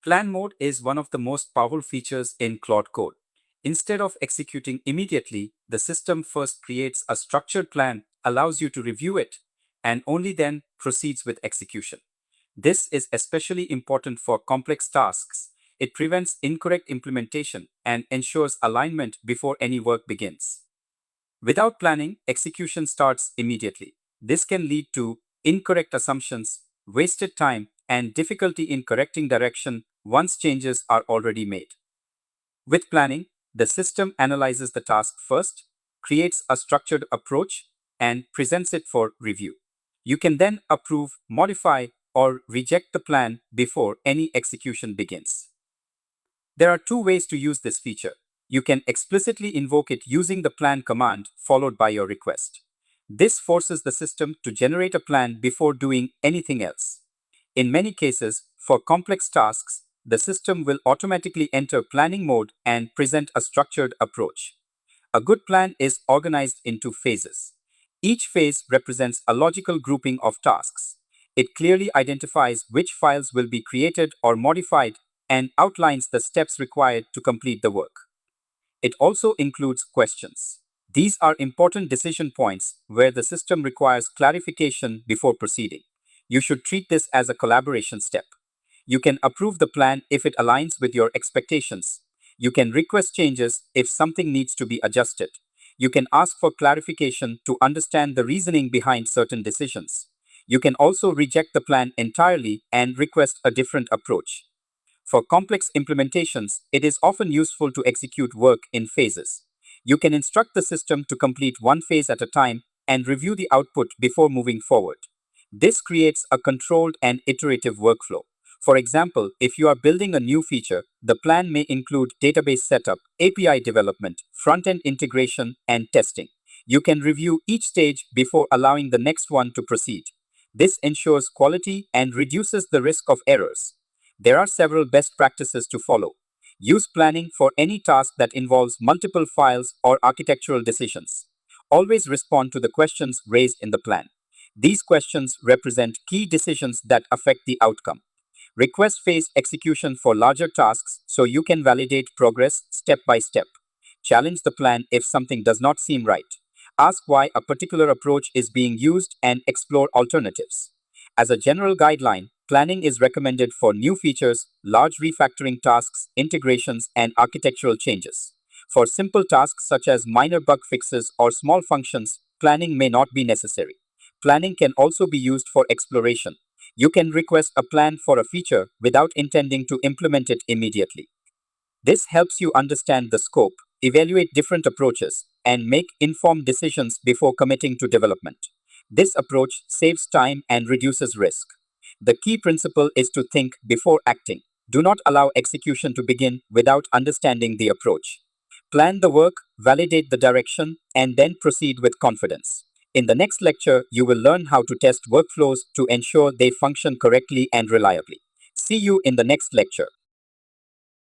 Plan mode is one of the most powerful features in Claude Code. Instead of executing immediately, the system first creates a structured plan, allows you to review it, and only then proceeds with execution. This is especially important for complex tasks. It prevents incorrect implementation and ensures alignment before any work begins. Without planning, execution starts immediately. This can lead to incorrect assumptions, wasted time, and difficulty in correcting direction once changes are already made. With planning, the system analyzes the task first, creates a structured approach, and presents it for review. You can then approve, modify, or reject the plan before any execution begins. There are two ways to use this feature. You can explicitly invoke it using the plan command followed by your request. This forces the system to generate a plan before doing anything else. In many cases, for complex tasks, the system will automatically enter planning mode and present a structured approach. A good plan is organized into phases. Each phase represents a logical grouping of tasks. It clearly identifies which files will be created or modified and outlines the steps required to complete the work. It also includes questions. These are important decision points where the system requires clarification before proceeding. You should treat this as a collaboration step. You can approve the plan if it aligns with your expectations. You can request changes if something needs to be adjusted. You can ask for clarification to understand the reasoning behind certain decisions. You can also reject the plan entirely and request a different approach. For complex implementations, it is often useful to execute work in phases. You can instruct the system to complete one phase at a time and review the output before moving forward. This creates a controlled and iterative workflow. For example, if you are building a new feature, the plan may include database setup, API development, front-end integration, and testing. You can review each stage before allowing the next one to proceed. This ensures quality and reduces the risk of errors. There are several best practices to follow. Use planning for any task that involves multiple files or architectural decisions. Always respond to the questions raised in the plan. These questions represent key decisions that affect the outcome. Request phase execution for larger tasks so you can validate progress step by step. Challenge the plan if something does not seem right. Ask why a particular approach is being used and explore alternatives. As a general guideline, planning is recommended for new features, large refactoring tasks, integrations, and architectural changes. For simple tasks such as minor bug fixes or small functions, planning may not be necessary. Planning can also be used for exploration. You can request a plan for a feature without intending to implement it immediately. This helps you understand the scope, evaluate different approaches, and make informed decisions before committing to development. This approach saves time and reduces risk. The key principle is to think before acting. Do not allow execution to begin without understanding the approach. Plan the work, validate the direction, and then proceed with confidence. In the next lecture, you will learn how to test workflows to ensure they function correctly and reliably. See you in the next lecture.